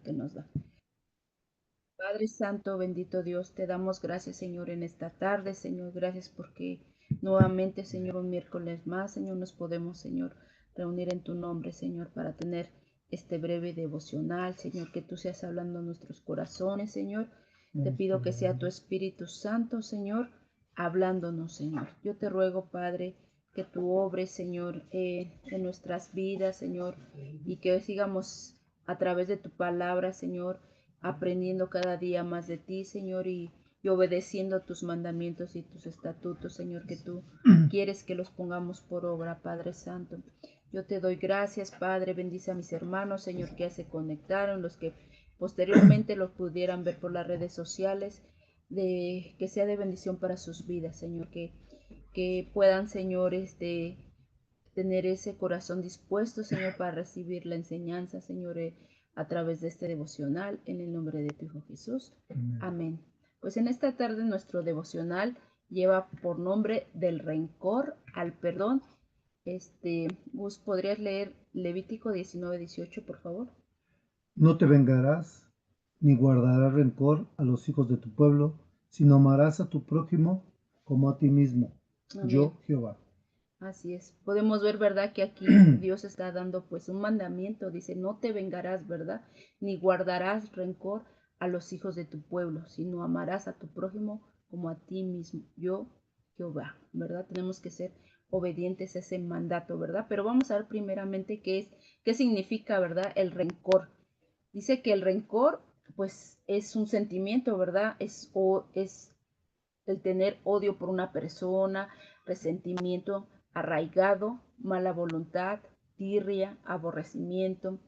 que nos da. Padre Santo, bendito Dios, te damos gracias, Señor, en esta tarde, Señor, gracias porque nuevamente, Señor, un miércoles más, Señor, nos podemos, Señor, reunir en tu nombre, Señor, para tener este breve devocional, Señor, que tú seas hablando a nuestros corazones, Señor. Te pido que sea tu Espíritu Santo, Señor, hablándonos, Señor. Yo te ruego, Padre, que tú obres, Señor, en nuestras vidas, Señor, y que sigamos a través de tu palabra, Señor, aprendiendo cada día más de ti, Señor, y obedeciendo tus mandamientos y tus estatutos, Señor, que tú quieres que los pongamos por obra, Padre Santo. Yo te doy gracias, Padre, bendice a mis hermanos, Señor, que ya se conectaron, los que posteriormente los pudieran ver por las redes sociales, que sea de bendición para sus vidas, Señor, que puedan, Señor, tener ese corazón dispuesto, Señor, para recibir la enseñanza, Señor, a través de este devocional, en el nombre de tu Hijo Jesús. Amén. Pues en esta tarde nuestro devocional lleva por nombre del rencor al perdón. Gus, ¿podrías leer Levítico 19:18, por favor? No te vengarás, ni guardarás rencor a los hijos de tu pueblo, sino amarás a tu prójimo como a ti mismo. Amén. Yo, Jehová. Así es. Podemos ver, ¿verdad? Que aquí Dios está dando pues un mandamiento. Dice, no te vengarás, ¿verdad? Ni guardarás rencor a los hijos de tu pueblo, sino amarás a tu prójimo como a ti mismo. Yo, Jehová, ¿verdad? Tenemos que ser obedientes a ese mandato, ¿verdad? Pero vamos a ver primeramente qué significa, ¿verdad? El rencor. Dice que el rencor, pues, es un sentimiento, ¿verdad? Es el tener odio por una persona, resentimiento arraigado, mala voluntad, tirria, aborrecimiento.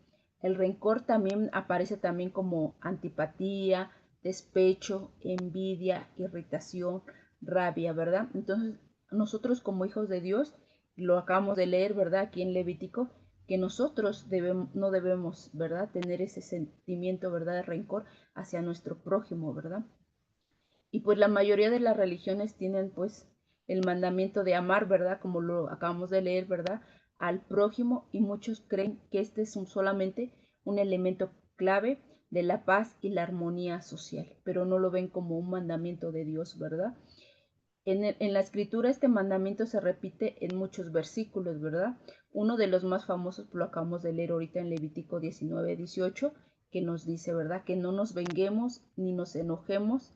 El rencor también aparece también como antipatía, despecho, envidia, irritación, rabia, ¿verdad? Entonces, nosotros como hijos de Dios, lo acabamos de leer, ¿verdad? Aquí en Levítico, que nosotros no debemos, ¿verdad? Tener ese sentimiento, ¿verdad? De rencor hacia nuestro prójimo, ¿verdad? Y pues la mayoría de las religiones tienen pues el mandamiento de amar, ¿verdad? Como lo acabamos de leer, ¿verdad? Al prójimo, y muchos creen que este es solamente un elemento clave de la paz y la armonía social, pero no lo ven como un mandamiento de Dios, ¿verdad? En la escritura este mandamiento se repite en muchos versículos, ¿verdad? Uno de los más famosos, lo acabamos de leer ahorita en Levítico 19:18, que nos dice, ¿verdad? Que no nos venguemos ni nos enojemos.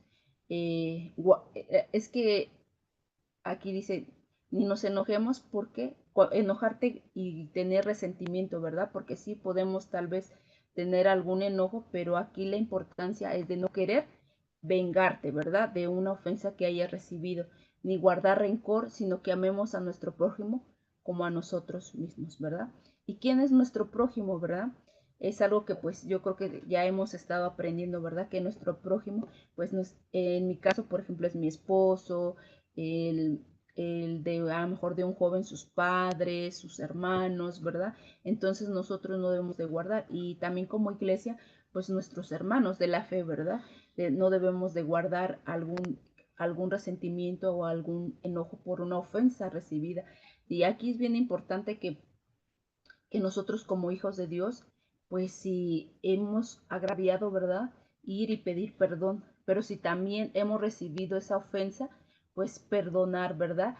Es que aquí dice, ni nos enojemos porque enojarte y tener resentimiento, ¿verdad? Porque sí podemos tal vez tener algún enojo, pero aquí la importancia es de no querer vengarte, ¿verdad? De una ofensa que hayas recibido, ni guardar rencor, sino que amemos a nuestro prójimo como a nosotros mismos, ¿verdad? ¿Y quién es nuestro prójimo, verdad? Es algo que pues yo creo que ya hemos estado aprendiendo, ¿verdad? Que nuestro prójimo, pues en mi caso, por ejemplo, es mi esposo, el, el de a lo mejor de un joven, sus padres, sus hermanos, ¿verdad? Entonces nosotros no debemos de guardar, y también como iglesia, pues nuestros hermanos de la fe, ¿verdad? No debemos de guardar algún resentimiento o algún enojo por una ofensa recibida. Y aquí es bien importante que nosotros como hijos de Dios, pues si hemos agraviado, ¿verdad? Ir y pedir perdón, pero si también hemos recibido esa ofensa, pues perdonar, ¿verdad?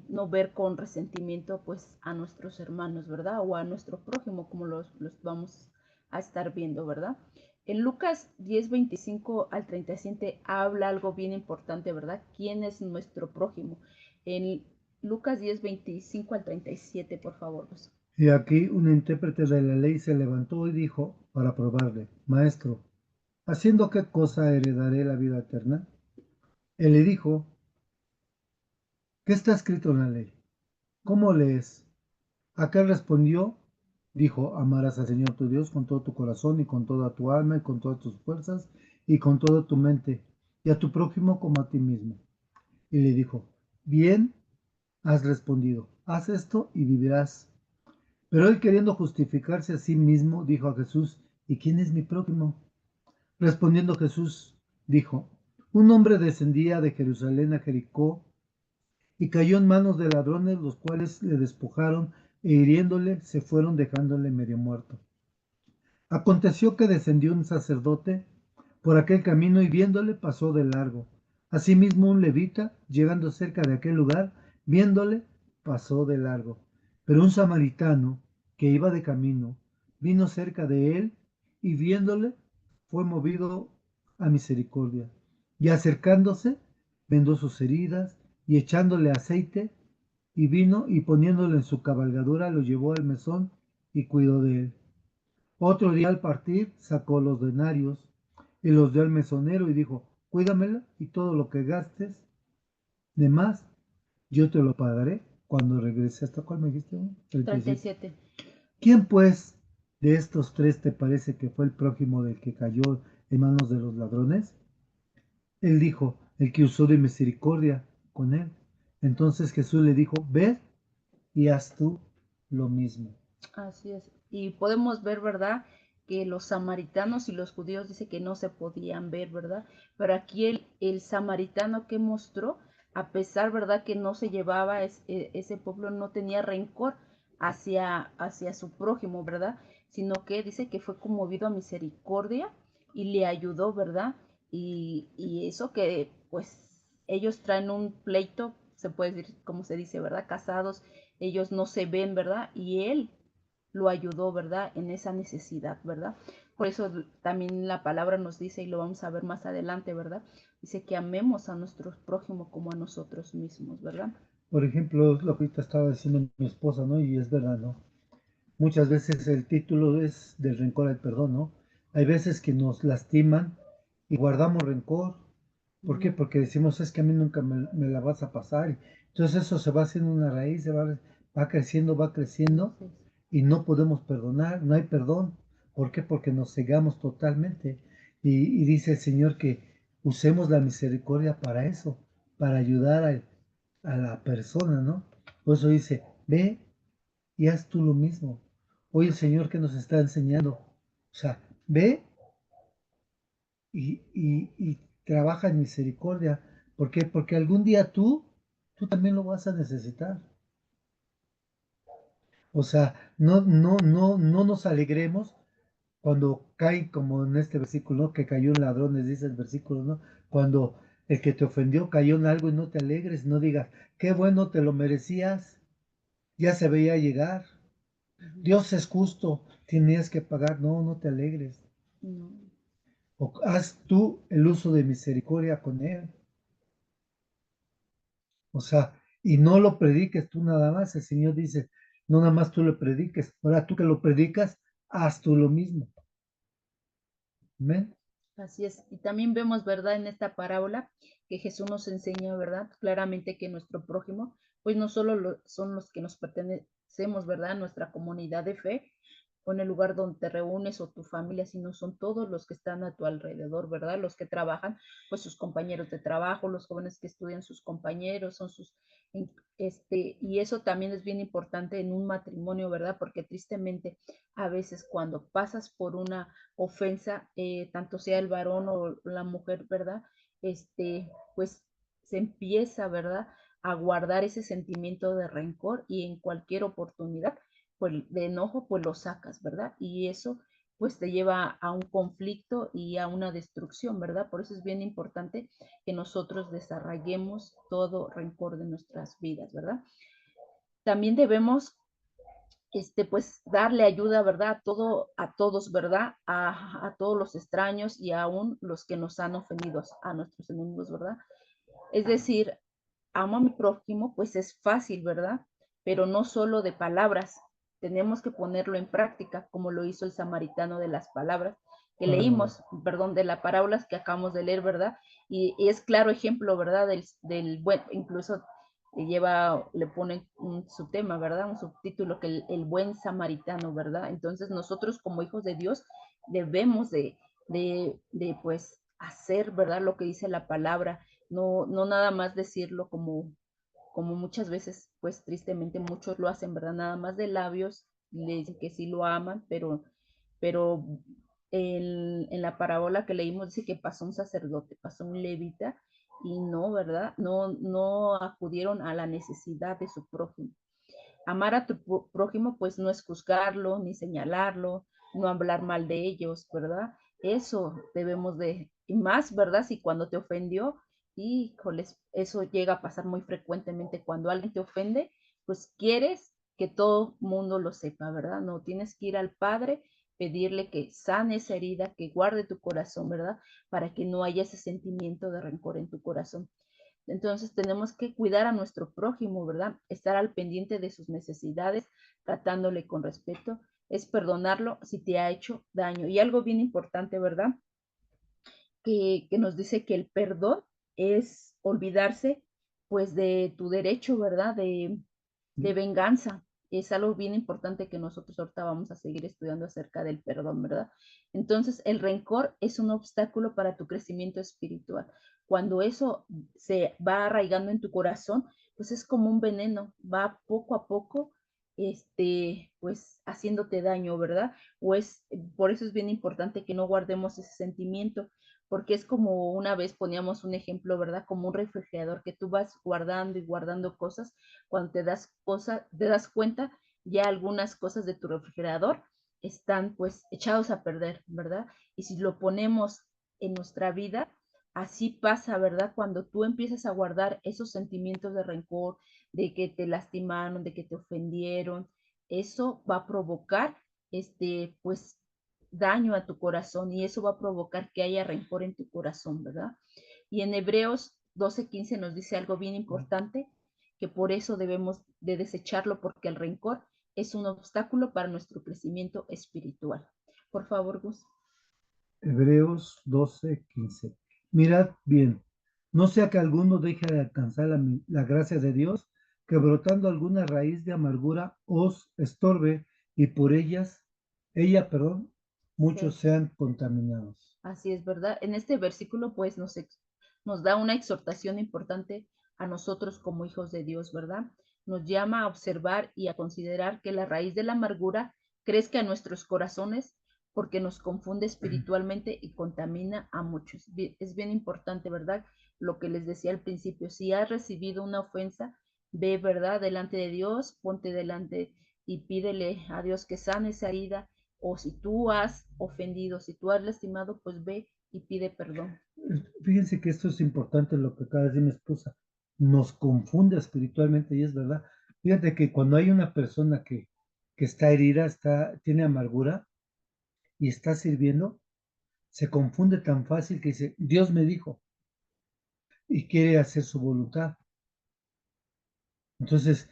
No ver con resentimiento pues a nuestros hermanos, ¿verdad? O a nuestro prójimo, como los vamos a estar viendo, ¿verdad? En Lucas 10:25 al 37 habla algo bien importante, ¿verdad? ¿Quién es nuestro prójimo? En Lucas 10:25 al 37, por favor. Y aquí un intérprete de la ley se levantó y dijo, para probarle, Maestro, ¿haciendo qué cosa heredaré la vida eterna? Él le dijo, ¿qué está escrito en la ley? ¿Cómo lees? Aquel respondió, dijo, amarás al Señor tu Dios con todo tu corazón y con toda tu alma y con todas tus fuerzas y con toda tu mente, y a tu prójimo como a ti mismo. Y le dijo, bien has respondido, haz esto y vivirás. Pero él, queriendo justificarse a sí mismo, dijo a Jesús, ¿y quién es mi prójimo? Respondiendo Jesús, dijo, un hombre descendía de Jerusalén a Jericó y cayó en manos de ladrones, los cuales le despojaron e hiriéndole se fueron dejándole medio muerto. Aconteció que descendió un sacerdote por aquel camino y viéndole pasó de largo. Asimismo un levita, llegando cerca de aquel lugar, viéndole, pasó de largo. Pero un samaritano que iba de camino, vino cerca de él y viéndole, fue movido a misericordia. Y acercándose, vendó sus heridas y echándole aceite y vino y poniéndolo en su cabalgadura, lo llevó al mesón y cuidó de él. Otro día al partir sacó los denarios y los dio al mesonero y dijo, cuídamela y todo lo que gastes de más, yo te lo pagaré cuando regrese. ¿Hasta cuál me dijiste? 37. 37. ¿Quién pues de estos tres te parece que fue el prójimo del que cayó en manos de los ladrones? Él dijo, el que usó de misericordia con él. Entonces Jesús le dijo, ve y haz tú lo mismo. Así es. Y podemos ver, ¿verdad? Que los samaritanos y los judíos dice que no se podían ver, ¿verdad? Pero aquí el samaritano que mostró, a pesar, ¿verdad? Que no se llevaba, ese pueblo no tenía rencor hacia su prójimo, ¿verdad? Sino que dice que fue conmovido a misericordia y le ayudó, ¿verdad? Y eso que, pues, ellos traen un pleito, se puede decir, como se dice, ¿verdad? Casados, ellos no se ven, ¿verdad? Y él lo ayudó, ¿verdad? En esa necesidad, ¿verdad? Por eso también la palabra nos dice, y lo vamos a ver más adelante, ¿verdad? Dice que amemos a nuestros prójimos como a nosotros mismos, ¿verdad? Por ejemplo, lo que ahorita estaba diciendo mi esposa, ¿no? Y es verdad, ¿no? Muchas veces el título es del rencor al perdón, ¿no? Hay veces que nos lastiman y guardamos rencor. ¿Por qué? Porque decimos, es que a mí nunca me la vas a pasar. Entonces eso se va haciendo una raíz, va creciendo Así es. y no podemos perdonar, no hay perdón. ¿Por qué? Porque nos cegamos totalmente. Y dice el Señor que usemos la misericordia para eso, para ayudar a la persona, ¿no? Por eso dice, ve y haz tú lo mismo. Hoy el Señor que nos está enseñando, o sea, ve y trabaja en misericordia. ¿Por qué? Porque algún día tú también lo vas a necesitar. O sea, no nos alegremos cuando cae, como en este versículo, ¿no? Que cayó en ladrones, dice el versículo, ¿no? Cuando el que te ofendió cayó en algo y no te alegres, no digas, qué bueno, te lo merecías, ya se veía llegar. Dios es justo, tenías que pagar, no te alegres. No. O haz tú el uso de misericordia con él. O sea, y no lo prediques tú nada más. El Señor dice, no nada más tú lo prediques. Ahora tú que lo predicas, haz tú lo mismo. Amén. Así es. Y también vemos, ¿verdad? En esta parábola que Jesús nos enseña, ¿verdad? Claramente que nuestro prójimo, pues no solo son los que nos pertenecemos, ¿verdad? Nuestra comunidad de fe o en el lugar donde te reúnes o tu familia, sino son todos los que están a tu alrededor, ¿verdad? Los que trabajan, pues sus compañeros de trabajo, los jóvenes que estudian, sus compañeros, son sus, y eso también es bien importante en un matrimonio, ¿verdad? Porque tristemente a veces cuando pasas por una ofensa, tanto sea el varón o la mujer, ¿verdad? Pues se empieza, ¿verdad? A guardar ese sentimiento de rencor y en cualquier oportunidad, pues de enojo, pues lo sacas, ¿verdad? Y eso pues te lleva a un conflicto y a una destrucción, ¿verdad? Por eso es bien importante que nosotros desarraiguemos todo rencor de nuestras vidas, ¿verdad? También debemos pues darle ayuda, ¿verdad? A todos, ¿verdad? A todos los extraños y aún los que nos han ofendido, a nuestros enemigos, ¿verdad? Es decir, amo a mi prójimo, pues es fácil, ¿verdad? Pero no solo de palabras, tenemos que ponerlo en práctica, como lo hizo el samaritano de las palabras que Ah, leímos, perdón, de las parábolas que acabamos de leer, ¿verdad? Y es claro ejemplo, ¿verdad? Bueno, incluso le ponen un subtema, ¿verdad? Un subtítulo que el buen samaritano, ¿verdad? Entonces nosotros como hijos de Dios debemos pues hacer, ¿verdad? Lo que dice la palabra, no nada más decirlo como muchas veces, pues tristemente muchos lo hacen, ¿verdad? Nada más de labios, le dicen que sí lo aman, pero en la parábola que leímos dice que pasó un sacerdote, pasó un levita y no, ¿verdad? No acudieron a la necesidad de su prójimo. Amar a tu prójimo, pues no es juzgarlo ni señalarlo, no hablar mal de ellos, ¿verdad? Eso debemos de, y más, ¿verdad? Si cuando te ofendió, híjoles, eso llega a pasar muy frecuentemente cuando alguien te ofende, pues quieres que todo mundo lo sepa, ¿verdad? No, tienes que ir al Padre, pedirle que sane esa herida, que guarde tu corazón, ¿verdad? Para que no haya ese sentimiento de rencor en tu corazón. Entonces tenemos que cuidar a nuestro prójimo, ¿verdad? Estar al pendiente de sus necesidades, tratándole con respeto, es perdonarlo si te ha hecho daño. Y algo bien importante, ¿verdad? Que nos dice que el perdón es olvidarse pues de tu derecho, ¿verdad? De venganza. Es algo bien importante que nosotros ahorita vamos a seguir estudiando acerca del perdón, ¿verdad? Entonces, el rencor es un obstáculo para tu crecimiento espiritual. Cuando eso se va arraigando en tu corazón, pues es como un veneno, va poco a poco, pues haciéndote daño, ¿verdad? Por eso es bien importante que no guardemos ese sentimiento, porque es como una vez poníamos un ejemplo, ¿verdad? Como un refrigerador que tú vas guardando y guardando cosas, cuando te das cuenta, ya algunas cosas de tu refrigerador están pues echados a perder, ¿verdad? Y si lo ponemos en nuestra vida, así pasa, ¿verdad? Cuando tú empiezas a guardar esos sentimientos de rencor, de que te lastimaron, de que te ofendieron, eso va a provocar, pues daño a tu corazón y eso va a provocar que haya rencor en tu corazón, ¿verdad? Y en Hebreos 12:15 nos dice algo bien importante, que por eso debemos de desecharlo porque el rencor es un obstáculo para nuestro crecimiento espiritual. Por favor, Gus. Hebreos 12:15. Mirad bien, no sea que alguno deje de alcanzar la gracia de Dios, que brotando alguna raíz de amargura os estorbe y por ella, muchos Sí. sean contaminados. Así es, ¿verdad? En este versículo, pues, nos da una exhortación importante a nosotros como hijos de Dios, ¿verdad? Nos llama a observar y a considerar que la raíz de la amargura crezca en nuestros corazones porque nos confunde espiritualmente y contamina a muchos. Es bien importante, ¿verdad? Lo que les decía al principio, si has recibido una ofensa, ve, ¿verdad? Delante de Dios, ponte delante y pídele a Dios que sane esa herida, o si tú has ofendido, si tú has lastimado, pues ve y pide perdón. Fíjense que esto es importante lo que acaba de decir mi esposa. Nos confunde espiritualmente y es verdad. Fíjate que cuando hay una persona que está herida, tiene amargura y está sirviendo, se confunde tan fácil que dice, Dios me dijo, y quiere hacer su voluntad. Entonces,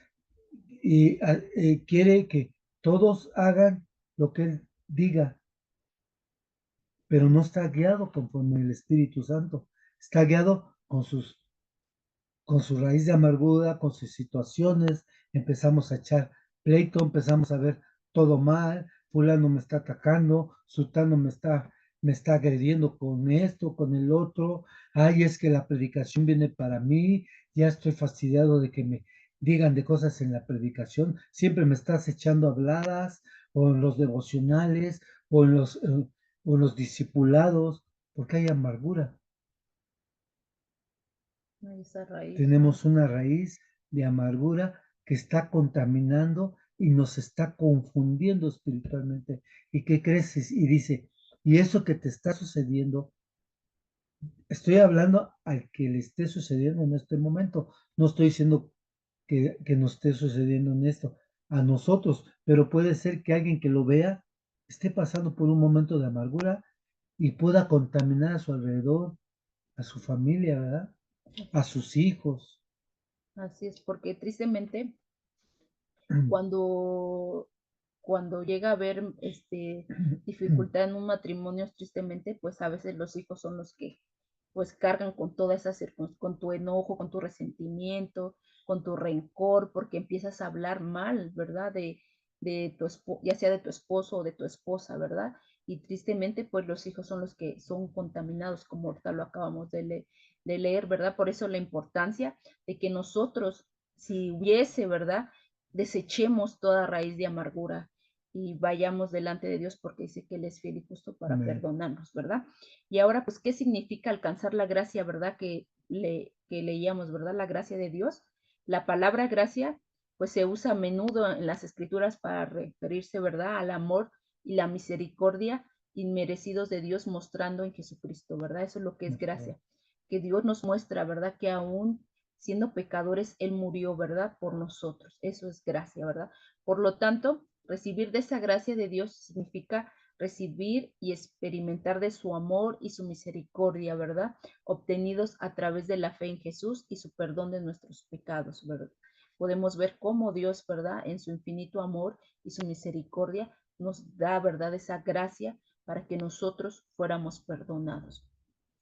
quiere que todos hagan lo que Él diga, pero no está guiado conforme el Espíritu Santo. Está guiado con su raíz de amargura, con sus situaciones. Empezamos a echar pleito, empezamos a ver todo mal. Fulano me está atacando, sultano me está agrediendo con esto, con el otro. Ay, es que la predicación viene para mí. Ya estoy fastidiado de que me digan de cosas en la predicación. Siempre me estás echando habladas o en los devocionales o en los discipulados, porque hay amargura. Esa raíz, ¿no? Tenemos una raíz de amargura que está contaminando y nos está confundiendo espiritualmente. ¿Y qué crees? Y dice, y eso que te está sucediendo, estoy hablando al que le esté sucediendo en este momento. No estoy diciendo que nos esté sucediendo en esto a nosotros, pero puede ser que alguien que lo vea esté pasando por un momento de amargura y pueda contaminar a su alrededor, a su familia, ¿verdad? A sus hijos. Así es, porque tristemente cuando, cuando llega a haber dificultad en un matrimonio, tristemente, pues a veces los hijos son los que pues cargan con toda esa circunstancia, con tu enojo, con tu resentimiento, con tu rencor, porque empiezas a hablar mal, ¿verdad? De ya sea de tu esposo o de tu esposa, ¿verdad? Y tristemente, pues los hijos son los que son contaminados, como ahorita lo acabamos de leer, ¿verdad? Por eso la importancia de que nosotros, si hubiese, ¿verdad? Desechemos toda raíz de amargura y vayamos delante de Dios porque dice que Él es fiel y justo para Amén. perdonarnos, ¿verdad? Y ahora, pues, ¿qué significa alcanzar la gracia, verdad? Que leíamos, ¿verdad? La gracia de Dios. La palabra gracia, pues, se usa a menudo en las escrituras para referirse, ¿verdad? Al amor y la misericordia inmerecidos de Dios mostrando en Jesucristo, ¿verdad? Eso es lo que es Mejor. gracia, que Dios nos muestra, ¿verdad? Que aún siendo pecadores, Él murió, ¿verdad? Por nosotros. Eso es gracia, ¿verdad? Por lo tanto, recibir de esa gracia de Dios significa recibir y experimentar de su amor y su misericordia, ¿verdad? Obtenidos a través de la fe en Jesús y su perdón de nuestros pecados, ¿verdad? Podemos ver cómo Dios, ¿verdad? En su infinito amor y su misericordia nos da, ¿verdad? Esa gracia para que nosotros fuéramos perdonados.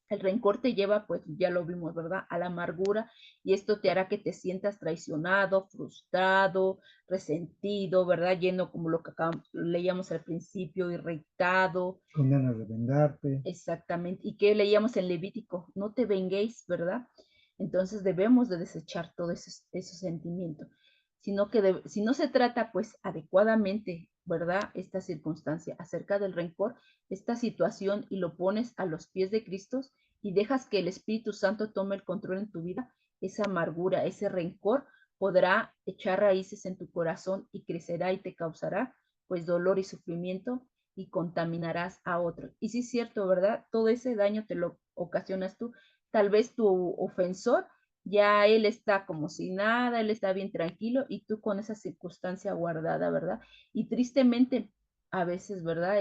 El rencor te lleva, pues ya lo vimos, ¿verdad? A la amargura y esto te hará que te sientas traicionado, frustrado, resentido, ¿verdad? Lleno como lo que leíamos al principio, irritado, Con ganas de vengarte. exactamente. ¿Y qué leíamos en Levítico? No te venguéis, ¿verdad? Entonces debemos de desechar todos esos sentimientos, sino que si no se trata pues adecuadamente, ¿verdad? Esta circunstancia acerca del rencor, esta situación y lo pones a los pies de Cristo y dejas que el Espíritu Santo tome el control en tu vida, esa amargura, ese rencor podrá echar raíces en tu corazón y crecerá y te causará pues dolor y sufrimiento y contaminarás a otros. Y sí es cierto, ¿verdad? Todo ese daño te lo ocasionas tú. Tal vez tu ofensor ya él está como si nada, él está bien tranquilo y tú con esa circunstancia guardada, ¿verdad? Y tristemente, a veces, ¿verdad?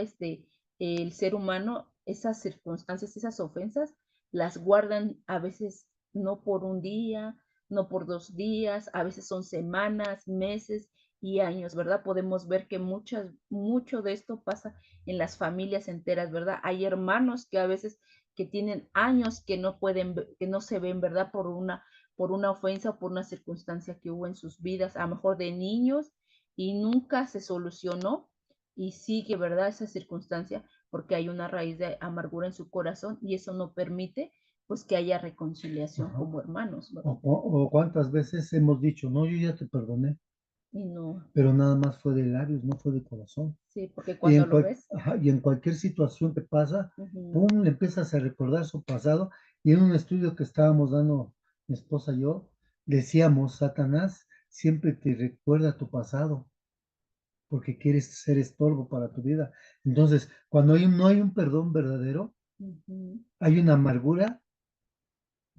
El ser humano, esas circunstancias, esas ofensas, las guardan a veces no por un día, no por 2 días, a veces son semanas, meses y años, ¿verdad? Podemos ver que mucho de esto pasa en las familias enteras, ¿verdad? Hay hermanos que a veces que tienen años que no pueden, que no se ven, ¿verdad? Por una ofensa o por una circunstancia que hubo en sus vidas, a lo mejor de niños, y nunca se solucionó y sigue, ¿verdad? Esa circunstancia porque hay una raíz de amargura en su corazón y eso no permite pues que haya reconciliación Ajá. como hermanos, O, ¿verdad? o cuántas veces hemos dicho, no, yo ya te perdoné, Y no, pero nada más fue de labios, no fue de corazón. sí, porque Y cuando lo ves, ajá, y en cualquier situación que pasa, pum, uh-huh, le empiezas a recordar su pasado. Y en un estudio que estábamos dando mi esposa y yo, decíamos, Satanás siempre te recuerda tu pasado porque quieres ser estorbo para tu vida. Entonces, cuando no hay un perdón verdadero, uh-huh, hay una amargura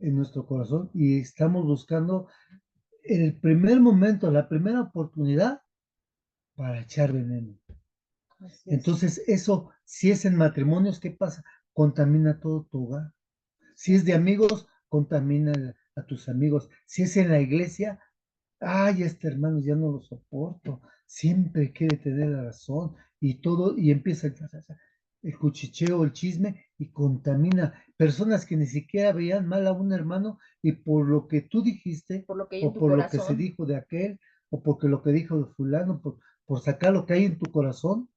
en nuestro corazón y estamos buscando el primer momento, la primera oportunidad para echar veneno. así es. Entonces, eso, si es en matrimonios, ¿qué pasa? Contamina todo tu hogar. Si es de amigos, contamina a tus amigos. Si es en la iglesia, ay, este hermano ya no lo soporto. Siempre quiere tener la razón y todo, y empieza el cuchicheo, el chisme, y contamina personas que ni siquiera veían mal a un hermano, y por lo que tú dijiste, Por lo que hay en o tu por lo que se corazón, dijo de aquel, o porque lo que dijo de fulano, por sacar lo que hay en tu corazón,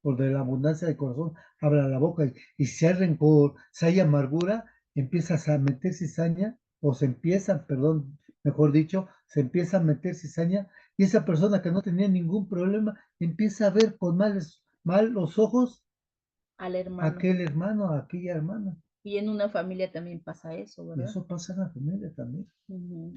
por de la abundancia del corazón, habla la boca, y si hay rencor, si hay amargura, empiezas a meter cizaña, o se empieza, perdón, mejor dicho, se empieza a meter cizaña, y esa persona que no tenía ningún problema empieza a ver con mal los ojos al a hermano. aquel hermano, a aquella hermana. Y en una familia también pasa eso, Y ¿verdad? eso pasa en la familia también. Ujú.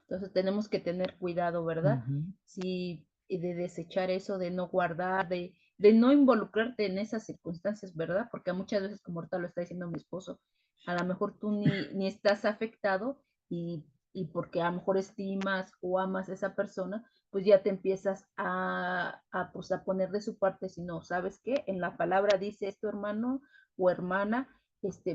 Entonces tenemos que tener cuidado, ¿verdad? Ujú. Sí, y de desechar eso, de no guardar, de no involucrarte en esas circunstancias, ¿verdad? Porque muchas veces, como ahorita lo está diciendo mi esposo, a lo mejor tú ni estás afectado y porque a lo mejor estimas o amas a esa persona, pues ya te empiezas pues a poner de su parte, si no, ¿sabes qué? En la palabra dice esto, hermano o hermana,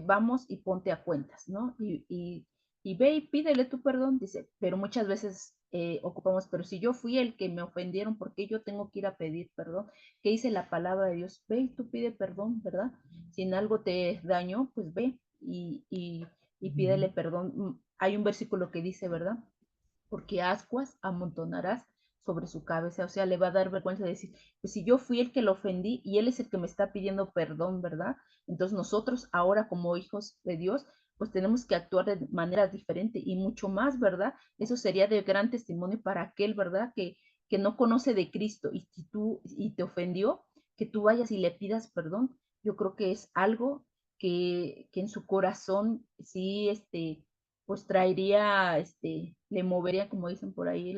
vamos y ponte a cuentas, ¿no? Y ve y pídele tu perdón, dice, pero muchas veces ocupamos, pero si yo fui el que me ofendieron, ¿por qué yo tengo que ir a pedir perdón? ¿Qué dice la palabra de Dios? Ve y tú pide perdón, ¿verdad? Si en algo te dañó, pues ve y pídele perdón. Hay un versículo que dice, ¿verdad? Porque ascuas amontonarás sobre su cabeza, o sea, le va a dar vergüenza de decir, pues si yo fui el que lo ofendí y él es el que me está pidiendo perdón, ¿verdad? Entonces nosotros ahora como hijos de Dios, pues tenemos que actuar de manera diferente y mucho más, ¿verdad? Eso sería de gran testimonio para aquel, ¿verdad? Que no conoce de Cristo y si tú y te ofendió, que tú vayas y le pidas perdón. Yo creo que es algo que en su corazón sí, pues traería, le movería, como dicen por ahí,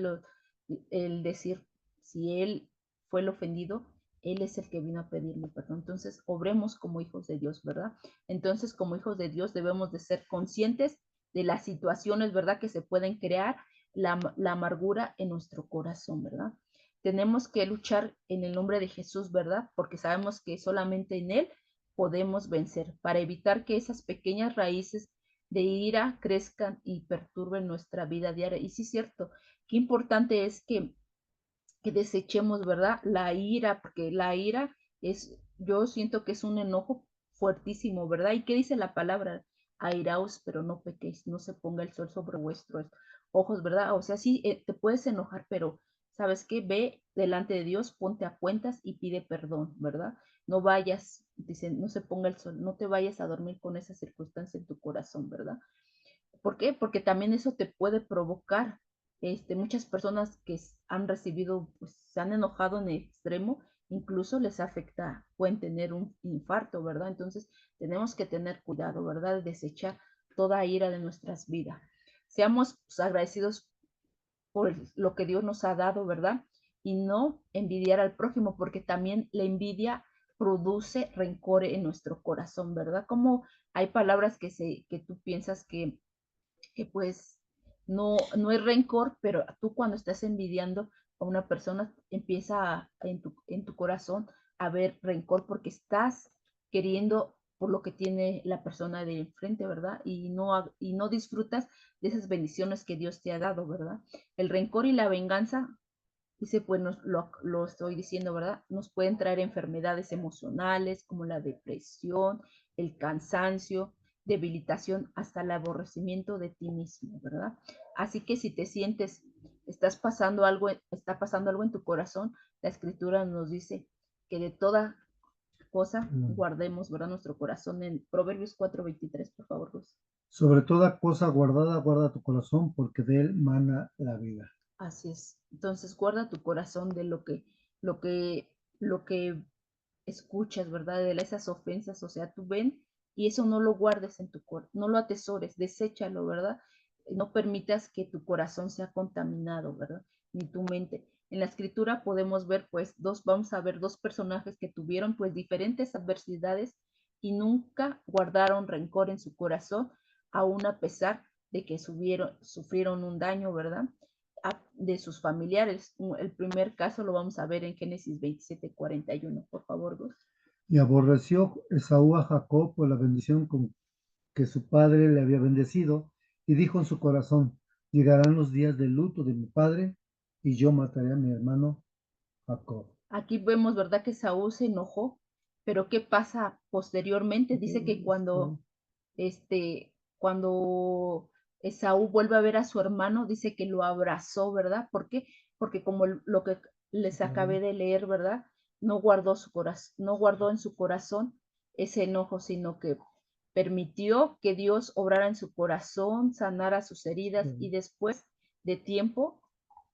el decir, si él fue el ofendido, Él es el que vino a pedirme perdón. Entonces, obremos como hijos de Dios, ¿verdad? Entonces, como hijos de Dios debemos de ser conscientes de las situaciones, ¿verdad? Que se pueden crear la amargura en nuestro corazón, ¿verdad? Tenemos que luchar en el nombre de Jesús, ¿verdad? Porque sabemos que solamente en Él podemos vencer, para evitar que esas pequeñas raíces de ira crezcan y perturben nuestra vida diaria. Y sí es cierto, qué importante es que desechemos, ¿verdad? La ira, porque la ira es, yo siento que es un enojo fuertísimo, ¿verdad? ¿Y qué dice la palabra? Airaos, pero no pequéis, no se ponga el sol sobre vuestros ojos, ¿verdad? O sea, sí, te puedes enojar, pero ¿sabes qué? Ve delante de Dios, ponte a cuentas y pide perdón, ¿verdad? No vayas, dice, no se ponga el sol, no te vayas a dormir con esa circunstancia en tu corazón, ¿verdad? ¿Por qué? Porque también eso te puede provocar, muchas personas que han recibido, pues se han enojado en extremo, incluso les afecta, pueden tener un infarto, ¿verdad? Entonces tenemos que tener cuidado, ¿verdad? De desechar toda ira de nuestras vidas. Seamos pues, agradecidos por lo que Dios nos ha dado, ¿verdad? Y no envidiar al prójimo, porque también la envidia produce rencor en nuestro corazón, ¿verdad? Como hay palabras que tú piensas que pues no es rencor, pero tú cuando estás envidiando a una persona empieza en tu corazón a haber rencor porque estás queriendo por lo que tiene la persona de enfrente, ¿verdad? Y no disfrutas de esas bendiciones que Dios te ha dado, ¿verdad? El rencor y la venganza, dice, pues lo estoy diciendo, ¿verdad? Nos pueden traer enfermedades emocionales como la depresión, el cansancio, debilitación, hasta el aborrecimiento de ti mismo, ¿verdad? Así que si te sientes, está pasando algo en tu corazón, la escritura nos dice que de toda cosa guardemos, ¿verdad? Nuestro corazón en Proverbios 4:23, por favor, Luz. Sobre toda cosa guardada, guarda tu corazón, porque de él mana la vida. Así es. Entonces guarda tu corazón de lo que, lo que escuchas, ¿verdad? De esas ofensas, o sea, tú ven y eso no lo guardes en tu corazón, no lo atesores, deséchalo, ¿verdad? No permitas que tu corazón sea contaminado, ¿verdad? Ni tu mente. En la escritura podemos ver, pues, vamos a ver dos personajes que tuvieron, pues, diferentes adversidades y nunca guardaron rencor en su corazón, aún a pesar de que sufrieron un daño, ¿verdad? De sus familiares. El primer caso lo vamos a ver en Génesis 27:41. Por favor, Gus. Y aborreció Esaú a Jacob por la bendición con que su padre le había bendecido, y dijo en su corazón, llegarán los días de luto de mi padre, y yo mataré a mi hermano Jacob. Aquí vemos, ¿verdad?, que Saúl se enojó, pero ¿qué pasa posteriormente? Dice que cuando Esaú vuelve a ver a su hermano, dice que lo abrazó, ¿verdad? ¿Por qué? Porque como lo que les acabé de leer, ¿verdad? No guardó su corazón, no guardó en su corazón ese enojo, sino que permitió que Dios obrara en su corazón, sanara sus heridas y después de tiempo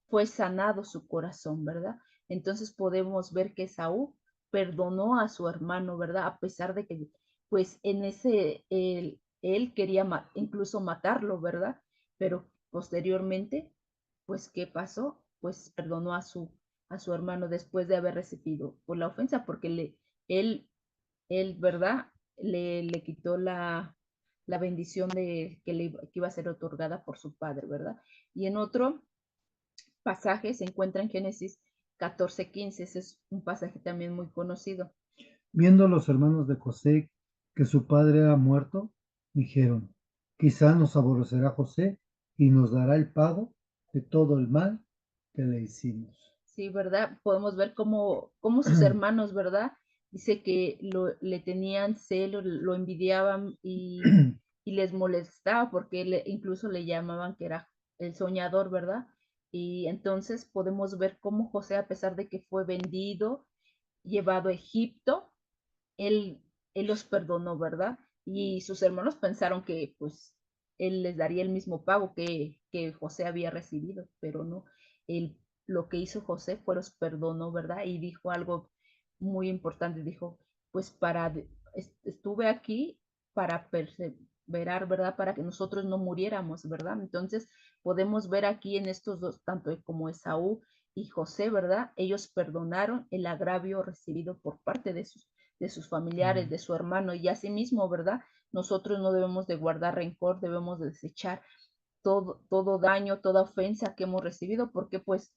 fue sanado su corazón, ¿verdad? Entonces podemos ver que Saúl perdonó a su hermano, ¿verdad? A pesar de que, pues, él quería incluso matarlo, ¿verdad? Pero posteriormente, pues, ¿qué pasó? Pues perdonó a su hermano después de haber recibido por la ofensa, porque él, ¿verdad? Le quitó la bendición que iba a ser otorgada por su padre, ¿verdad? Y en otro pasaje se encuentra en Génesis 14:15. Ese es un pasaje también muy conocido. Viendo los hermanos de José que su padre era muerto, dijeron, quizá nos aborrecerá José y nos dará el pago de todo el mal que le hicimos. Sí, ¿verdad? Podemos ver cómo sus hermanos, ¿verdad? Dice que le tenían celo, lo envidiaban y les molestaba porque incluso le llamaban que era el soñador, ¿verdad? Y entonces podemos ver cómo José, a pesar de que fue vendido, llevado a Egipto, él, él los perdonó, ¿verdad? Y sus hermanos pensaron que pues él les daría el mismo pago que José había recibido, pero no. Él, lo que hizo José fue los perdonó, ¿verdad? Y dijo algo muy importante, dijo, pues estuve aquí para perseverar, ¿verdad? Para que nosotros no muriéramos, ¿verdad? Entonces podemos ver aquí en estos dos, tanto como Esaú y José, ¿verdad? Ellos perdonaron el agravio recibido por parte de sus familiares, de su hermano, y asimismo, ¿verdad? Nosotros no debemos de guardar rencor, debemos de desechar todo daño, toda ofensa que hemos recibido, porque pues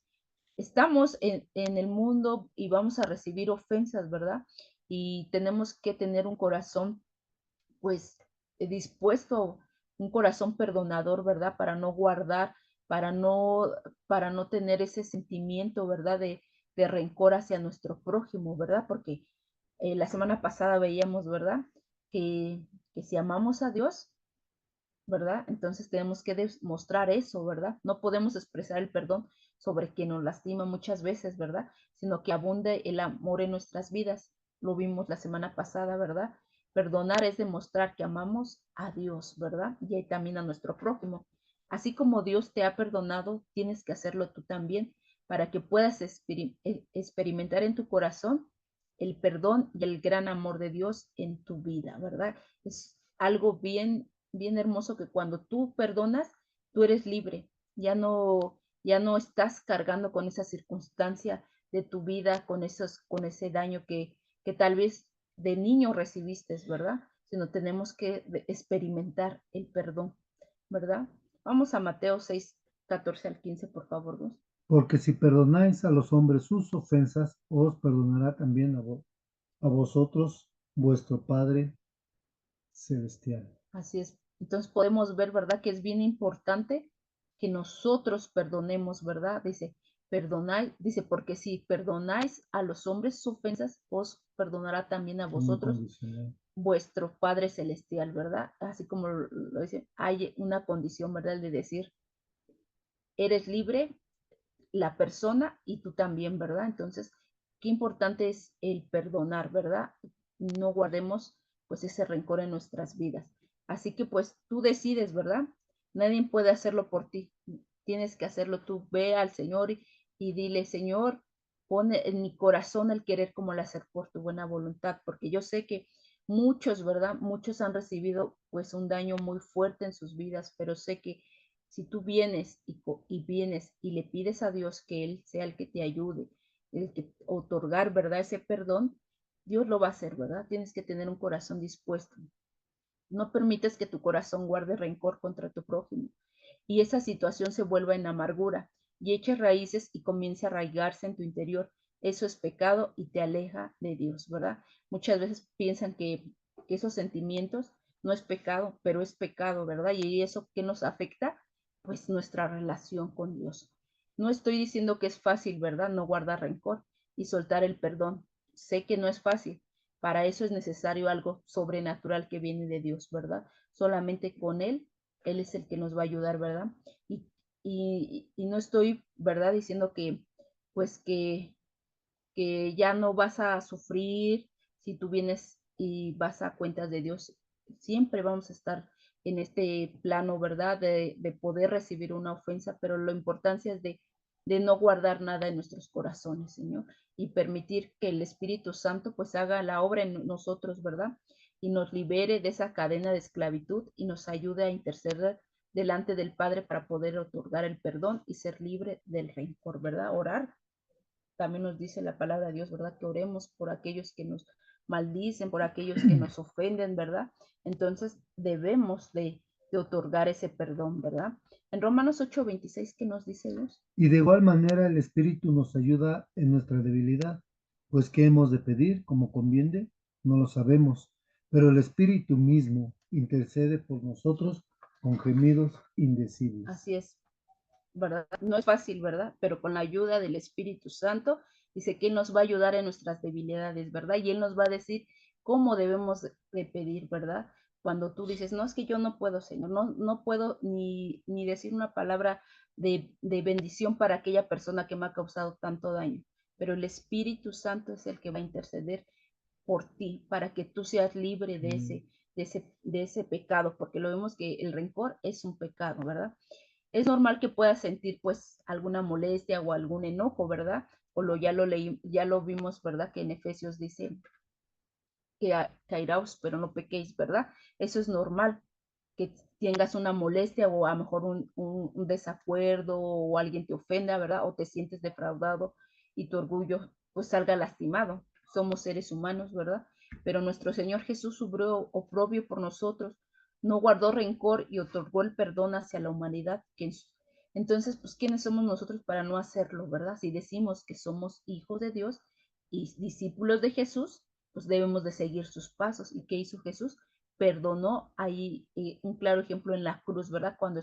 estamos en el mundo y vamos a recibir ofensas, ¿verdad? Y tenemos que tener un corazón, pues, dispuesto, un corazón perdonador, ¿verdad? Para no guardar, para no, para no tener ese sentimiento, ¿verdad? De rencor hacia nuestro prójimo, ¿verdad? Porque la semana pasada veíamos, ¿verdad? Que, que si amamos a Dios, ¿verdad? Entonces tenemos que demostrar eso, ¿verdad? No podemos expresar el perdón sobre quien nos lastima muchas veces, ¿verdad? Sino que abunde el amor en nuestras vidas. Lo vimos la semana pasada, ¿verdad? Perdonar es demostrar que amamos a Dios, ¿verdad? Y también a nuestro prójimo. Así como Dios te ha perdonado, tienes que hacerlo tú también para que puedas experimentar en tu corazón el perdón y el gran amor de Dios en tu vida, ¿verdad? Es algo bien hermoso que cuando tú perdonas, tú eres libre, ya no estás cargando con esa circunstancia de tu vida, con ese daño que tal vez de niño recibiste, ¿verdad? Sino tenemos que experimentar el perdón, ¿verdad? Vamos a Mateo 6, 14 al 15, por favor, Gus. Porque si perdonáis a los hombres sus ofensas, os perdonará también a vosotros vuestro Padre Celestial. Así es. Entonces podemos ver, ¿verdad? Que es bien importante que nosotros perdonemos, ¿verdad? Dice, perdonáis, dice, porque si perdonáis a los hombres sus ofensas, os perdonará también a vosotros Incondicional. vuestro Padre Celestial, ¿verdad? Así como lo dice, hay una condición, ¿verdad? De decir, eres libre, la persona y tú también, ¿verdad? Entonces, qué importante es el perdonar, ¿verdad? No guardemos pues ese rencor en nuestras vidas. Así que pues tú decides, ¿verdad? Nadie puede hacerlo por ti. Tienes que hacerlo tú. Ve al Señor y dile, Señor, pone en mi corazón el querer como el hacer por tu buena voluntad, porque yo sé que muchos, ¿verdad? Muchos han recibido pues un daño muy fuerte en sus vidas, pero sé que si tú vienes vienes y le pides a Dios que Él sea el que te ayude, el que otorgar, ¿verdad? Ese perdón, Dios lo va a hacer, ¿verdad? Tienes que tener un corazón dispuesto. No permites que tu corazón guarde rencor contra tu prójimo y esa situación se vuelva en amargura y eche raíces y comience a arraigarse en tu interior. Eso es pecado y te aleja de Dios, ¿verdad? Muchas veces piensan que esos sentimientos no es pecado, pero es pecado, ¿verdad? Y eso que nos afecta, pues nuestra relación con Dios. No estoy diciendo que es fácil, ¿verdad? No guardar rencor y soltar el perdón. Sé que no es fácil. Para eso es necesario algo sobrenatural que viene de Dios, ¿verdad? Solamente con Él es el que nos va a ayudar, ¿verdad? Y, y no estoy, ¿verdad? Diciendo pues que ya no vas a sufrir si tú vienes y vas a cuentas de Dios. Siempre vamos a estar en este plano, ¿verdad? De poder recibir una ofensa, pero la importancia es de no guardar nada en nuestros corazones, Señor, y permitir que el Espíritu Santo pues haga la obra en nosotros, ¿verdad? Y nos libere de esa cadena de esclavitud y nos ayude a interceder delante del Padre para poder otorgar el perdón y ser libre del rencor, ¿verdad? Orar también nos dice la palabra de Dios, ¿verdad? Que oremos por aquellos que nos maldicen, por aquellos que nos ofenden, ¿verdad? Entonces debemos de otorgar ese perdón, ¿verdad? En Romanos 8:26, ¿qué nos dice Dios? Y de igual manera el Espíritu nos ayuda en nuestra debilidad, pues qué hemos de pedir como conviene, no lo sabemos, pero el Espíritu mismo intercede por nosotros con gemidos indecibles. Así es, ¿verdad? No es fácil, ¿verdad? Pero con la ayuda del Espíritu Santo, dice que Él nos va a ayudar en nuestras debilidades, ¿verdad? Y Él nos va a decir cómo debemos de pedir, ¿verdad? Cuando tú dices, no, es que yo no puedo, Señor, no puedo ni decir una palabra de bendición para aquella persona que me ha causado tanto daño, pero el Espíritu Santo es el que va a interceder por ti para que tú seas libre de ese pecado, porque lo vemos que el rencor es un pecado, ¿verdad? Es normal que puedas sentir pues alguna molestia o algún enojo, ¿verdad? Ya lo vimos, ¿verdad? Que en Efesios dice que cairaos, pero no pequéis, ¿verdad? Eso es normal, que tengas una molestia o a lo mejor un desacuerdo o alguien te ofenda, ¿verdad? O te sientes defraudado y tu orgullo pues salga lastimado. Somos seres humanos, ¿verdad? Pero nuestro Señor Jesús sufrió oprobio por nosotros, no guardó rencor y otorgó el perdón hacia la humanidad. Entonces, pues, ¿quiénes somos nosotros para no hacerlo, verdad? Si decimos que somos hijos de Dios y discípulos de Jesús, pues debemos de seguir sus pasos. ¿Y qué hizo Jesús? Perdonó ahí, un claro ejemplo en la cruz, ¿verdad? Cuando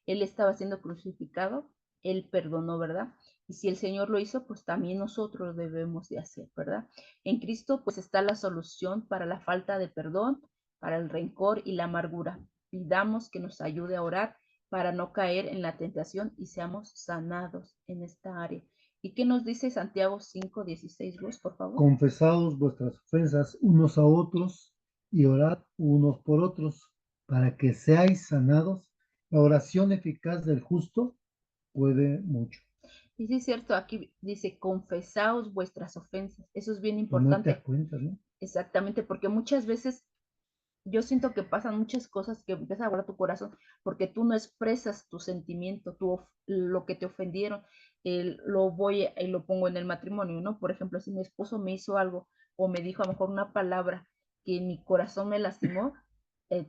él estaba siendo crucificado, él perdonó, ¿verdad? Y si el Señor lo hizo, pues también nosotros debemos de hacer, ¿verdad? En Cristo pues está la solución para la falta de perdón, para el rencor y la amargura. Pidamos que nos ayude a orar para no caer en la tentación y seamos sanados en esta área. ¿Y qué nos dice Santiago 5:16, Luz, por favor? Confesaos vuestras ofensas unos a otros y orad unos por otros para que seáis sanados. La oración eficaz del justo puede mucho. Y sí es cierto, aquí dice, confesaos vuestras ofensas. Eso es bien Ponerte a importante. cuenta, ¿no? Exactamente, porque muchas veces yo siento que pasan muchas cosas que empieza a guardar tu corazón porque tú no expresas tu sentimiento, lo que te ofendieron, lo voy y lo pongo en el matrimonio, ¿no? Por ejemplo, si mi esposo me hizo algo o me dijo a lo mejor una palabra que en mi corazón me lastimó,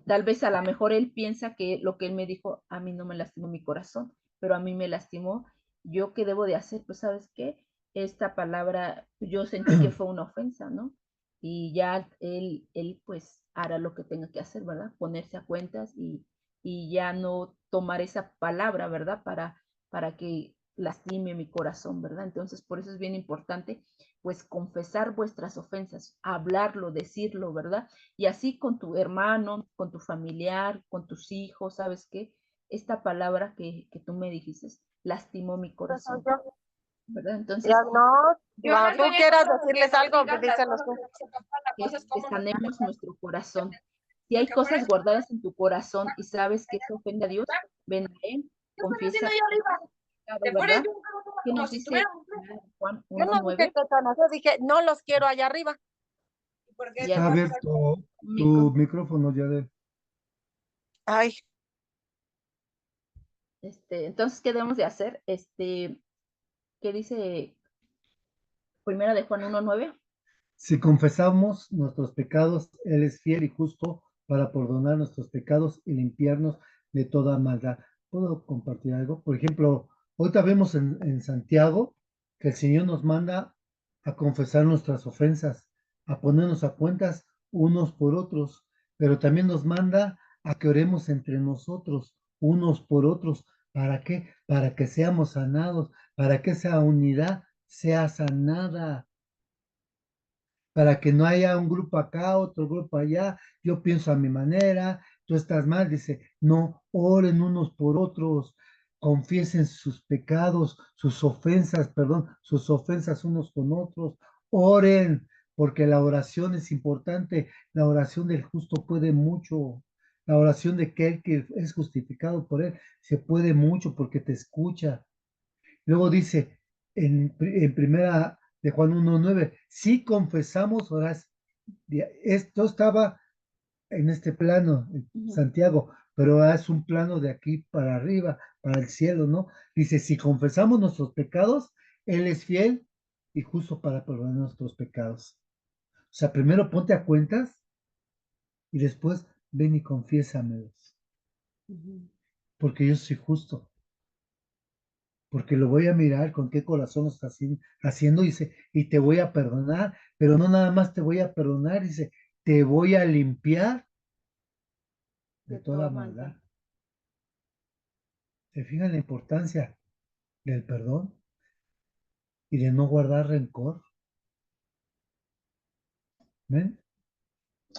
tal vez a lo mejor él piensa que lo que él me dijo a mí no me lastimó mi corazón, pero a mí me lastimó. ¿Yo qué debo de hacer? Pues sabes qué, esta palabra yo sentí que fue una ofensa, ¿no? Y ya él pues hará lo que tenga que hacer, ¿verdad? Ponerse a cuentas y ya no tomar esa palabra, ¿verdad? Para que lastime mi corazón, ¿verdad? Entonces, por eso es bien importante, pues, confesar vuestras ofensas, hablarlo, decirlo, ¿verdad? Y así con tu hermano, con tu familiar, con tus hijos, ¿sabes qué? Esta palabra que tú me dijiste lastimó mi corazón, ¿verdad? Entonces, Ya no, no, tú quieras decirles algo, pues díselos tú. que sanemos nuestro corazón. Si hay cosas guardadas en tu corazón y sabes que eso ofende a Dios, ven a Él, confiesa tu pecado, ¿verdad? ¿Qué nos dice Juan Yo no dije 1:9? que son, yo dije, no los quiero allá arriba. Ya Está abierto tu micro, micrófono, ya de. Ay, entonces, ¿qué debemos de hacer? ¿Qué dice Primera de Juan 1:9? Si confesamos nuestros pecados, Él es fiel y justo para perdonar nuestros pecados y limpiarnos de toda maldad. ¿Puedo compartir algo? Por ejemplo, ahorita vemos en Santiago que el Señor nos manda a confesar nuestras ofensas, a ponernos a cuentas unos por otros, pero también nos manda a que oremos entre nosotros, unos por otros. ¿Para qué? Para que seamos sanados, para que esa unidad sea sanada, para que no haya un grupo acá, otro grupo allá, yo pienso a mi manera, tú estás mal, dice, no, oren unos por otros, confiesen sus pecados, sus ofensas, perdón, sus ofensas unos con otros, oren, porque la oración es importante, la oración del justo puede mucho, la oración de aquel que es justificado por él, se puede mucho porque te escucha. Luego dice en primera de Juan 1:9, si confesamos, ahora esto estaba en este plano, en Santiago, pero es un plano de aquí para arriba, para el cielo, ¿no? Dice, si confesamos nuestros pecados, Él es fiel y justo para perdonar nuestros pecados. O sea, primero ponte a cuentas y después ven y confiésamelos, porque yo soy justo, porque lo voy a mirar con qué corazón lo está haciendo, dice, y te voy a perdonar, pero no nada más te voy a perdonar, dice, te voy a limpiar de De toda toda maldad. maldad. ¿Se fijan la importancia del perdón y de no guardar rencor? ¿Ven?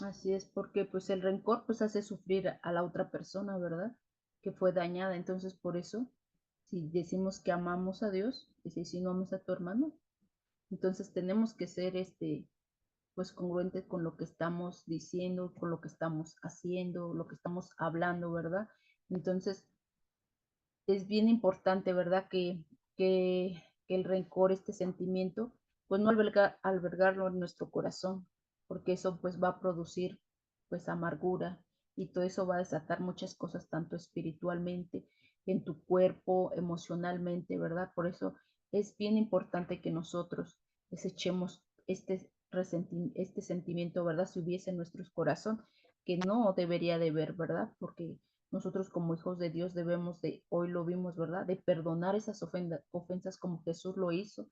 Así es, porque pues el rencor pues hace sufrir a la otra persona, ¿verdad? Que fue dañada. Entonces, por eso, si decimos que amamos a Dios, dice, si no amas a tu hermano, entonces tenemos que ser pues congruentes con lo que estamos diciendo, con lo que estamos haciendo, lo que estamos hablando, ¿verdad? Entonces, es bien importante, ¿verdad? Que el rencor, este sentimiento, pues no albergarlo en nuestro corazón, porque eso pues va a producir pues amargura y todo eso va a desatar muchas cosas, tanto espiritualmente, en tu cuerpo, emocionalmente, ¿verdad? Por eso es bien importante que nosotros desechemos este sentimiento, ¿verdad? Si hubiese en nuestro corazón, que no debería de haber, ¿verdad? Porque nosotros como hijos de Dios debemos de, hoy lo vimos, ¿verdad? De perdonar esas ofensas como Jesús lo hizo.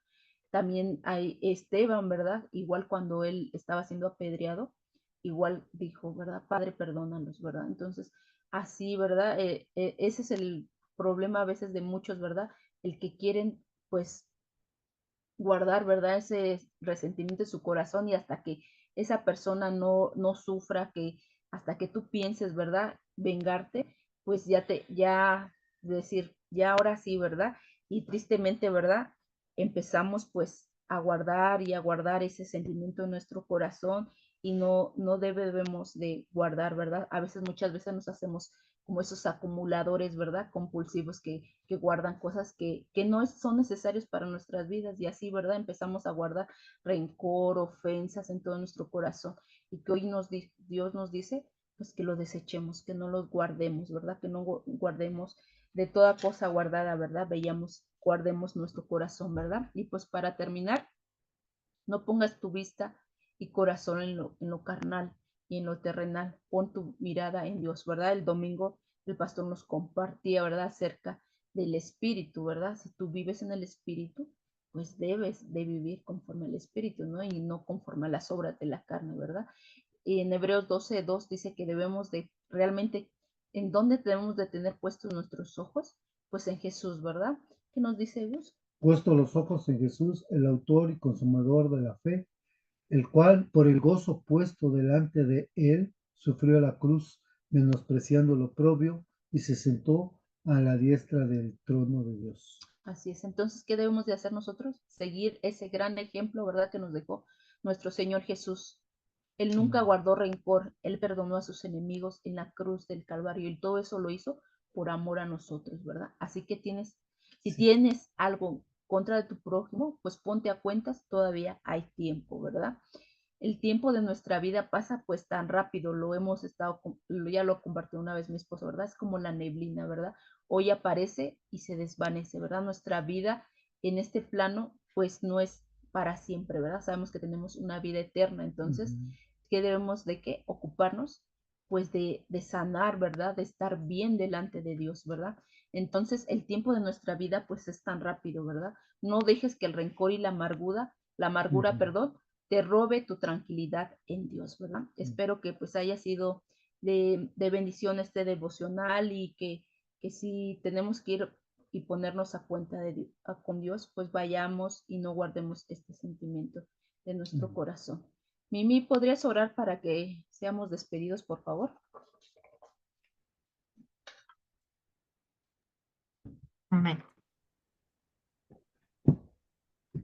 También hay Esteban, ¿verdad? Igual cuando él estaba siendo apedreado, igual dijo, ¿verdad? Padre, perdónanos, ¿verdad? Entonces, así, ¿verdad? Ese es el problema a veces de muchos, ¿verdad? El que quieren, pues, guardar, ¿verdad? Ese resentimiento en su corazón y hasta que esa persona no sufra, que hasta que tú pienses, ¿verdad? Vengarte, pues ya decir, ya ahora sí, ¿verdad? Y tristemente, ¿verdad? Empezamos pues a guardar ese sentimiento en nuestro corazón y no debemos de guardar, ¿verdad? A veces, muchas veces nos hacemos como esos acumuladores, ¿verdad? Compulsivos que guardan cosas que no son necesarias para nuestras vidas y así, ¿verdad? Empezamos a guardar rencor, ofensas en todo nuestro corazón y que hoy Dios nos dice, pues que lo desechemos, que no los guardemos, ¿verdad? Que no guardemos de toda cosa guardada, ¿verdad? Guardemos nuestro corazón, ¿verdad? Y pues para terminar, no pongas tu vista y corazón en lo carnal y en lo terrenal. Pon tu mirada en Dios, ¿verdad? El domingo el pastor nos compartía, ¿verdad? Acerca del espíritu, ¿verdad? Si tú vives en el espíritu, pues debes de vivir conforme al espíritu, ¿no? Y no conforme a las obras de la carne, ¿verdad? Y en Hebreos 12:2 dice que debemos de realmente, ¿en dónde debemos de tener puestos nuestros ojos? Pues en Jesús, ¿verdad? ¿Qué nos dice Gus? Puesto los ojos en Jesús, el autor y consumador de la fe, el cual, por el gozo puesto delante de él, sufrió la cruz, menospreciando lo oprobio, y se sentó a la diestra del trono de Dios. Así es. Entonces, ¿qué debemos de hacer nosotros? Seguir ese gran ejemplo, ¿verdad? Que nos dejó nuestro Señor Jesús. Él nunca guardó rencor, Él perdonó a sus enemigos en la cruz del Calvario y todo eso lo hizo por amor a nosotros, ¿verdad? Así que si Sí. tienes algo contra de tu prójimo, pues ponte a cuentas, todavía hay tiempo, ¿verdad? El tiempo de nuestra vida pasa pues tan rápido, ya lo compartió una vez mi esposo, ¿verdad? Es como la neblina, ¿verdad? Hoy aparece y se desvanece, ¿verdad? Nuestra vida en este plano pues no es para siempre, ¿verdad? Sabemos que tenemos una vida eterna, entonces, Ujú. ¿qué debemos de qué? Ocuparnos pues de sanar, ¿verdad? De estar bien delante de Dios, ¿verdad? Entonces, el tiempo de nuestra vida pues es tan rápido, ¿verdad? No dejes que el rencor y la amargura, Ujú. perdón, te robe tu tranquilidad en Dios, ¿verdad? Espero que pues haya sido de bendición este devocional y que si tenemos que ir y ponernos a cuenta con Dios, pues vayamos y no guardemos este sentimiento de nuestro Ujú. corazón. Mimi, ¿podrías orar para que seamos despedidos, por favor? Amén.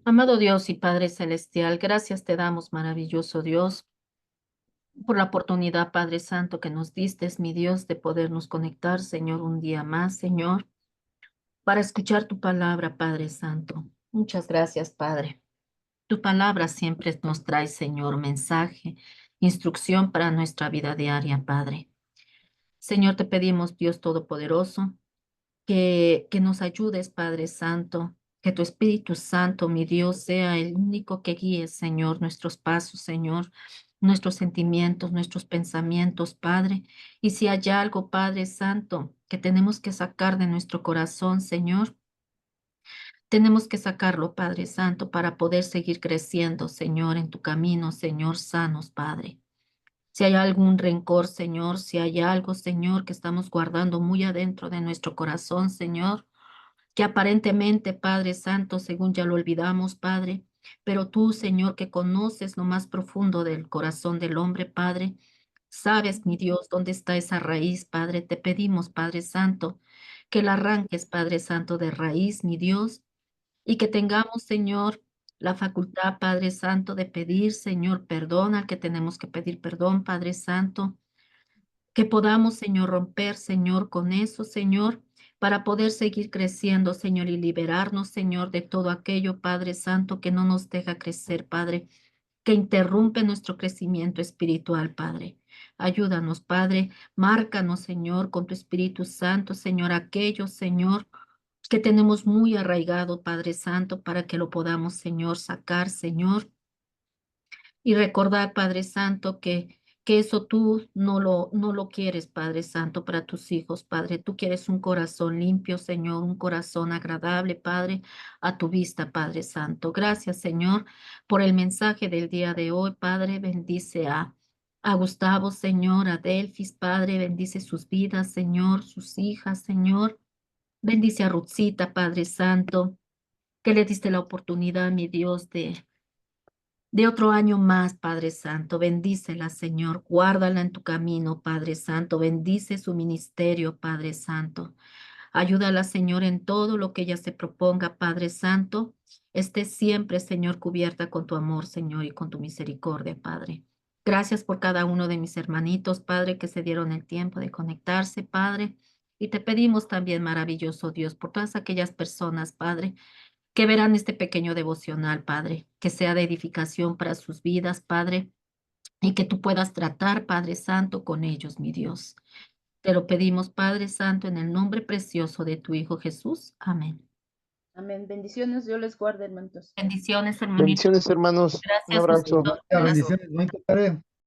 Amado Dios y Padre Celestial, gracias te damos, maravilloso Dios, por la oportunidad, Padre Santo, que nos diste, mi Dios, de podernos conectar, Señor, un día más, Señor, para escuchar tu palabra, Padre Santo. Muchas gracias, Padre. Tu palabra siempre nos trae, Señor, mensaje, instrucción para nuestra vida diaria, Padre. Señor, te pedimos, Dios Todopoderoso, que nos ayudes, Padre Santo, que tu Espíritu Santo, mi Dios, sea el único que guíe, Señor, nuestros pasos, Señor, nuestros sentimientos, nuestros pensamientos, Padre. Y si hay algo, Padre Santo, que tenemos que sacar de nuestro corazón, Señor, tenemos que sacarlo, Padre Santo, para poder seguir creciendo, Señor, en tu camino, Señor, sanos, Padre. Si hay algún rencor, Señor, si hay algo, Señor, que estamos guardando muy adentro de nuestro corazón, Señor, que aparentemente, Padre Santo, según ya lo olvidamos, Padre, pero tú, Señor, que conoces lo más profundo del corazón del hombre, Padre, sabes, mi Dios, dónde está esa raíz, Padre. Te pedimos, Padre Santo, que la arranques, Padre Santo, de raíz, mi Dios, y que tengamos, Señor, la facultad, Padre Santo, de pedir, Señor, perdón al que tenemos que pedir perdón, Padre Santo, que podamos, Señor, romper, Señor, con eso, Señor, para poder seguir creciendo, Señor, y liberarnos, Señor, de todo aquello, Padre Santo, que no nos deja crecer, Padre, que interrumpe nuestro crecimiento espiritual, Padre. Ayúdanos, Padre. Márcanos, Señor, con tu Espíritu Santo, Señor, aquellos, Señor, que tenemos muy arraigado, Padre Santo, para que lo podamos, Señor, sacar, Señor. Y recordar, Padre Santo, que eso tú no lo quieres, Padre Santo, para tus hijos, Padre. Tú quieres un corazón limpio, Señor, un corazón agradable, Padre, a tu vista, Padre Santo. Gracias, Señor, por el mensaje del día de hoy, Padre. Bendice a Gustavo, Señor, a Delfis, Padre. Bendice sus vidas, Señor, sus hijas, Señor. Bendice a Ruthcita, Padre Santo, que le diste la oportunidad, mi Dios, de otro año más, Padre Santo. Bendícela, Señor. Guárdala en tu camino, Padre Santo. Bendice su ministerio, Padre Santo. Ayúdala, Señor, en todo lo que ella se proponga, Padre Santo. Esté siempre, Señor, cubierta con tu amor, Señor, y con tu misericordia, Padre. Gracias por cada uno de mis hermanitos, Padre, que se dieron el tiempo de conectarse, Padre. Y te pedimos también, maravilloso Dios, por todas aquellas personas, Padre, que verán este pequeño devocional, Padre, que sea de edificación para sus vidas, Padre, y que tú puedas tratar, Padre Santo, con ellos, mi Dios. Te lo pedimos, Padre Santo, en el nombre precioso de tu Hijo Jesús. Amén. Amén. Bendiciones, Dios les guarde, hermanos. Bendiciones, hermanitos. Bendiciones, hermanos. Un Gracias, abrazo. Gustavo. Bendiciones, bonita tarea.